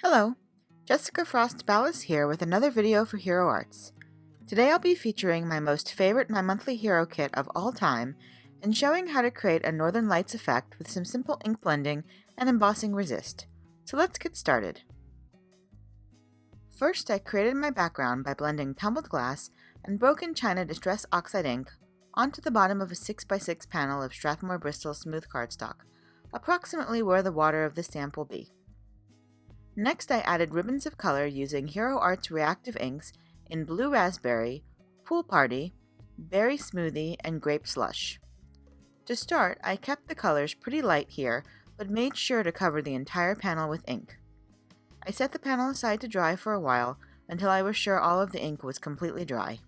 Hello, Jessica Frost-Ballas here with another video for Hero Arts. Today I'll be featuring my most favorite My Monthly Hero kit of all time and showing how to create a Northern Lights effect with some simple ink blending and embossing resist. So let's get started. First, I created my background by blending tumbled glass and broken china distress oxide ink onto the bottom of a 6x6 panel of Strathmore Bristol smooth cardstock, approximately where the water of the stamp will be. Next, I added ribbons of color using Hero Arts Reactive inks in Blue Raspberry, Pool Party, Berry Smoothie, and Grape Slush. To start, I kept the colors pretty light here, but made sure to cover the entire panel with ink. I set the panel aside to dry for a while until I was sure all of the ink was completely dry.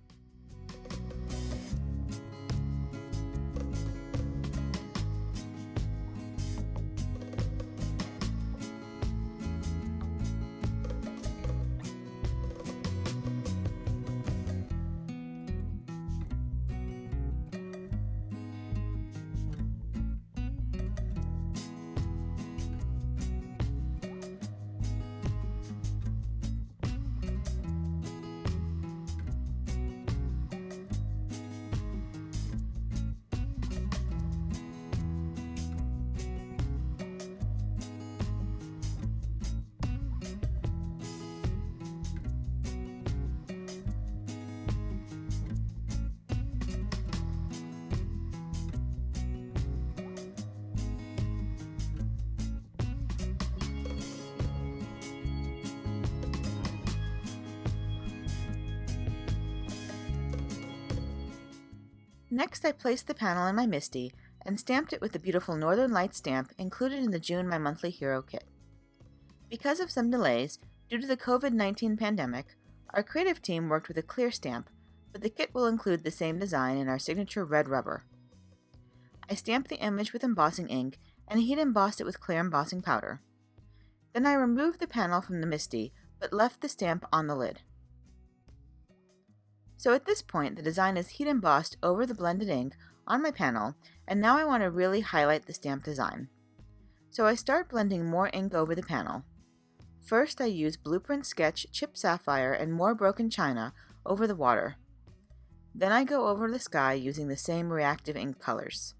Next, I placed the panel in my MISTI and stamped it with the beautiful Northern Lights stamp included in the June My Monthly Hero kit. Because of some delays due to the COVID-19 pandemic, our creative team worked with a clear stamp, but the kit will include the same design in our signature red rubber. I stamped the image with embossing ink and heat embossed it with clear embossing powder. Then I removed the panel from the MISTI, but left the stamp on the lid. So at this point, the design is heat embossed over the blended ink on my panel, and now I want to really highlight the stamp design. So I start blending more ink over the panel. First, I use Blueprint Sketch, Chipped Sapphire, and more broken china over the water. Then I go over the sky using the same reactive ink colors.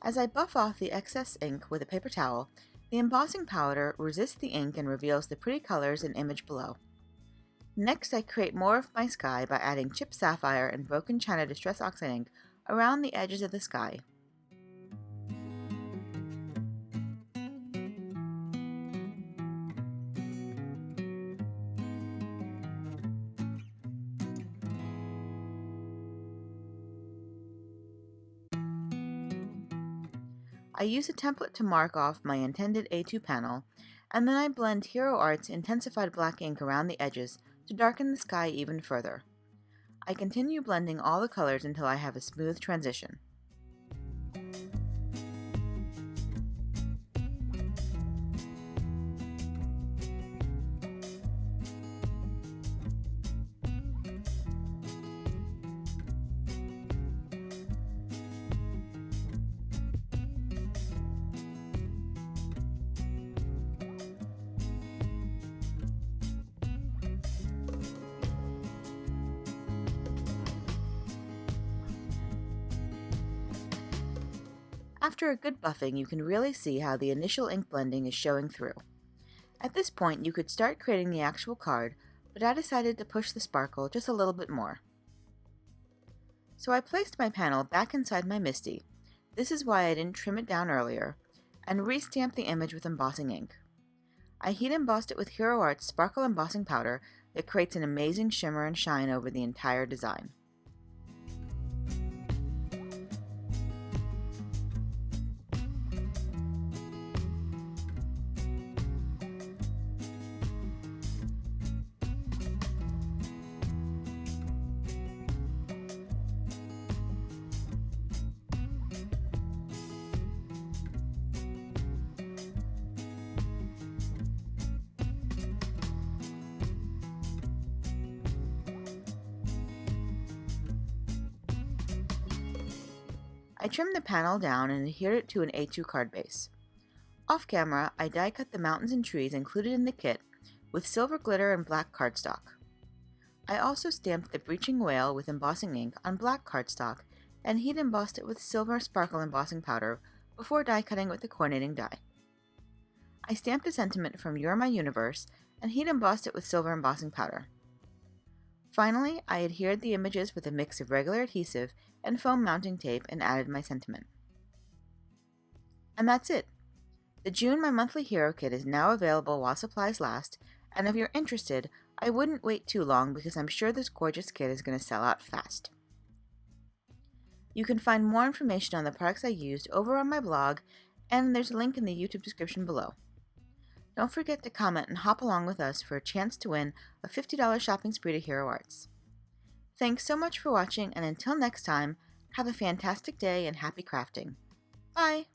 As I buff off the excess ink with a paper towel, the embossing powder resists the ink and reveals the pretty colors and image below. Next, I create more of my sky by adding chipped sapphire and broken china distress oxide ink around the edges of the sky. I use a template to mark off my intended A2 panel, and then I blend Hero Arts Intensified black ink around the edges to darken the sky even further. I continue blending all the colors until I have a smooth transition. After a good buffing, you can really see how the initial ink blending is showing through. At this point, you could start creating the actual card, but I decided to push the sparkle just a little bit more. So I placed my panel back inside my MISTI, this is why I didn't trim it down earlier, and re-stamped the image with embossing ink. I heat embossed it with Hero Arts sparkle embossing powder that creates an amazing shimmer and shine over the entire design. I trimmed the panel down and adhered it to an A2 card base. Off camera, I die cut the mountains and trees included in the kit with silver glitter and black cardstock. I also stamped the breaching whale with embossing ink on black cardstock and heat embossed it with silver sparkle embossing powder before die cutting with the coordinating die. I stamped a sentiment from You're My Universe and heat embossed it with silver embossing powder. Finally, I adhered the images with a mix of regular adhesive and foam mounting tape and added my sentiment. And that's it! The June My Monthly Hero Kit is now available while supplies last, and if you're interested, I wouldn't wait too long because I'm sure this gorgeous kit is going to sell out fast. You can find more information on the products I used over on my blog, and there's a link in the YouTube description below. Don't forget to comment and hop along with us for a chance to win a $50 shopping spree to Hero Arts. Thanks so much for watching, and until next time, have a fantastic day and happy crafting. Bye!